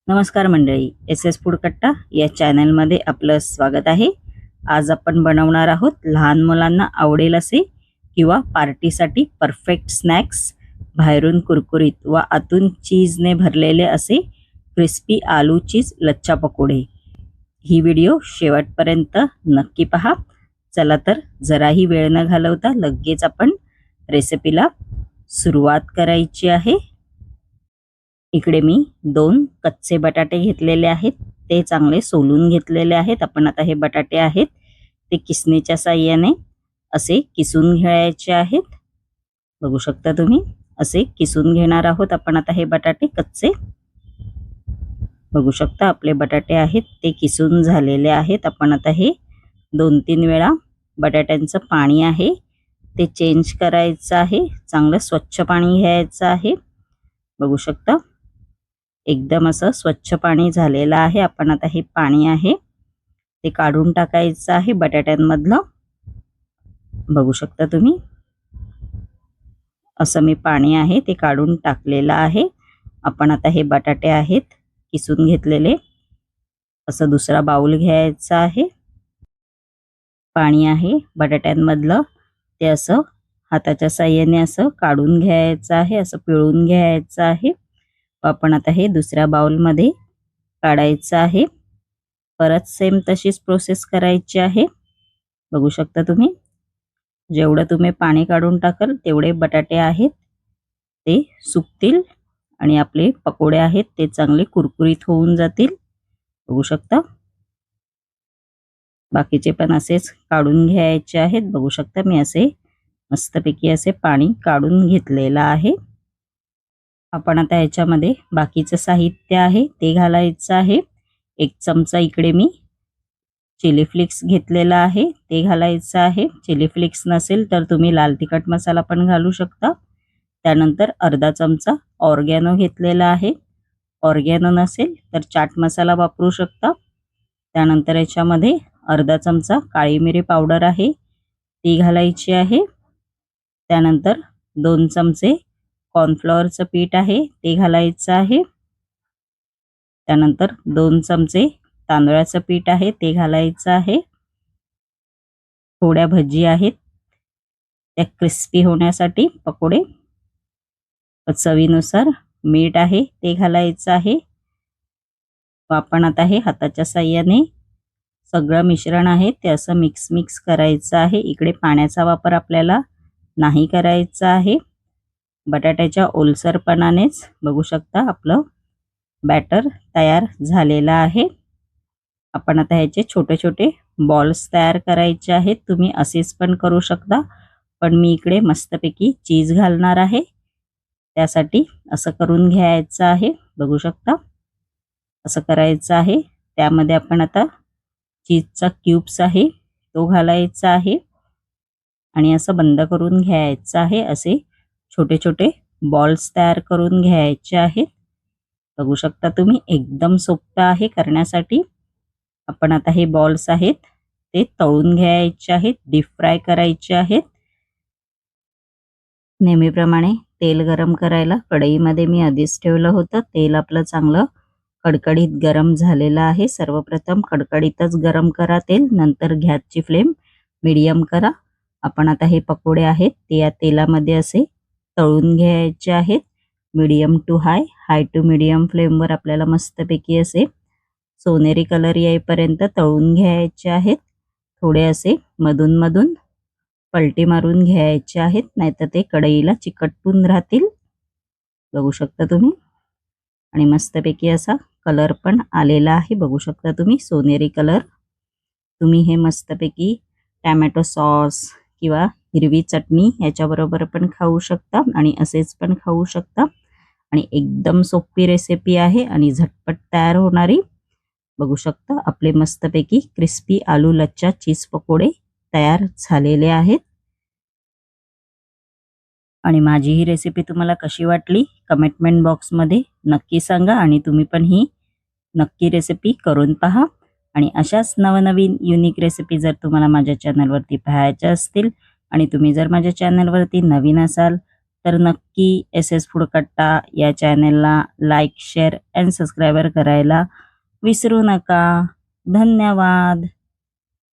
नमस्कार मंडळी, S S food कट्टा या चॅनलमध्ये आपलं स्वागत आहे। आज आपण बनवणार आहोत लहान मुलांना आवडेल असे किंवा पार्टीसाठी परफेक्ट स्नॅक्स, बाहेरून कुरकुरीत व आतून चीजने भरलेले असे क्रिस्पी आलू चीज लच्छा पकोडे। ही व्हिडिओ शेवटपर्यंत नक्की पहा। चला तर जराही वेळ न घालवता लगेच आपण रेसिपीला सुरुवात करायची आहे। इकडे मी 2 कच्चे बटाटे घेतलेले आहेत, ते चांगले सोलून घेतलेले आहेत। आपण आता हे बटाटे आहेत ते किसणीच्या साहाय्याने असे किसून घ्यायचे आहेत। बघू शकता तुम्ही असे किसून घेणार आहोत आपण आता हे बटाटे कच्चे। बघू शकता आपले बटाटे आहेत ते किसून झालेले आहेत। आपण आता हे 2-3 वेळा बटाट्यांचं पाणी आहे ते चेंज करायचं आहे। चांगलं स्वच्छ पाणी घ्यायचं आहे। बघू शकता एकदम असं स्वच्छ पाणी झालेलं आहे। आपण आता हे पाणी आहे ते काढून टाकायचं आहे बटाट्यांमधलं। बघू शकता तुम्ही असं मी पाणी आहे ते काढून टाकलेलं आहे। आपण आता हे बटाटे आहेत किसून घेतलेले असं दुसरा बाउल घ्यायचा आहे। पाणी आहे बटाट्यांमधलं ते असं हाताच्या साहाय्याने असं काढून घ्यायचं आहे, असं पिळून घ्यायचं आहे। आपण आता हे दुसऱ्या बाउल मध्ये काढायचं आहे। परत सेम तशीच प्रोसेस करायची आहे। बघू शकता तुम्ही जेवढं तुम्ही पाणी काढून टाकाल तेवढे बटाटे आहेत ते सुकतील आणि आपले पकोडे आहेत ते चांगले कुरकुरीत होऊन जातील। बघू शकता बाकीचे पण असेच काढून घ्यायचे आहेत। बघू शकता मी असे मस्तपैकी असे पाणी काढून घेतलेलं आहे। आपण आता याच्यामध्ये बाकीचं साहित्य आहे ते घालायचं आहे। 1 चमचा इकडे मी चिली फ्लेक्स घेतलेला आहे ते घालायचं आहे। चिली फ्लेक्स नसेल तर तुम्ही लाल तिखट मसाला पण घालू शकता। त्यानंतर अर्धा चमचा ऑर्गॅनो घेतलेला आहे। ऑर्गॅनो नसेल तर चाट मसाला वापरू शकता। त्यानंतर याच्यामध्ये अर्धा चमचा काळी मिरी पावडर आहे ती घालायची आहे। त्यानंतर 2 चमचे कॉर्नफ्लॉवरचं पीठ आहे ते घालायचं आहे। त्यानंतर 2 चमचे तांदळाचं पीठ आहे ते घालायचं आहे। थोड्या भजी आहेत त्या क्रिस्पी होण्यासाठी पकोडे। चवीनुसार मीठ आहे ते घालायचं आहे। आपण आता हे हाताच्या साहाय्याने सगळं मिश्रण आहे ते असं मिक्स करायचं आहे। इकडे पाण्याचा वापर आपल्याला नाही करायचा आहे। बटाट्याच्या ओलसरपणानेच बघू शकता आपलं बॅटर तयार झालेलं आहे। आपण आता ह्याचे छोटे छोटे बॉल्स तयार करायचे आहेत। तुम्ही असेच पण करू शकता, पण मी इकडे मस्तपैकी चीज घालणार आहे त्यासाठी असं करून घ्यायचं आहे। बघू शकता असं करायचं आहे। त्यामध्ये आपण आता चीजचा क्यूब्स आहे तो घालायचा आहे आणि असं बंद करून घ्यायचं आहे। असे छोटे छोटे बॉल्स तयार करून घ्यायचे आहेत। बघू शकता तुम्ही एकदम सोपं आहे करण्यासाठी। आपण आता हे बॉल्स आहेत ते तळून घ्यायचे आहेत, डीप फ्राय करायचे आहेत। नेहमीप्रमाणे तेल गरम करायला कढईमध्ये मी आधीच ठेवलं होतं। तेल आपलं चांगलं कडकडीत गरम झालेलं आहे। सर्वप्रथम कडकडीतच गरम करा तेल, नंतर गॅसची फ्लेम मीडियम करा। आपण आता हे पकोडे आहेत ते या तेलामध्ये असे तळून घ्यायचे आहेत। Medium to high, high to medium फ्लेमवर आपल्याला मस्तपैकी असे सोनेरी कलर येईपर्यंत तळून घ्यायचे आहेत। थोडे असे मधून मधून पलटी मारून घ्यायचे आहेत, नाहीतर ते कढईला चिकटून राहतील। बघू शकता तुम्ही आणि मस्तपैकी असा कलर पण आलेला आहे। बघू शकता तुम्ही सोनेरी कलर। तुम्ही हे मस्तपैकी टोमॅटो सॉस किंवा हिरवी चटणी याच्याबरोबर पण खाऊ शकता आणि असेच पण खाऊ शकता आणि एकदम सोपी रेसिपी आहे आणि झटपट तयार होणारी। बघू शकता आपले मस्तपैकी क्रिस्पी आलू लच्छा चीज पकोडे तयार झालेले आहेत। आणि माझी ही रेसिपी तुम्हाला कशी वाटली कमेंट बॉक्समध्ये नक्की सांगा आणि तुम्ही पण ही नक्की रेसिपी करून पहा। आणि अशाच नवनवीन युनिक रेसिपी जर तुम्हाला माझ्या चॅनलवरती पाहायच्या असतील आणि तुम्ही जर माझ्या चॅनलवरती नवीन असाल तर नक्की एस एस फूड कट्टा या चॅनलला लाईक शेअर अँड सबस्क्राईबर करायला विसरू नका. धन्यवाद.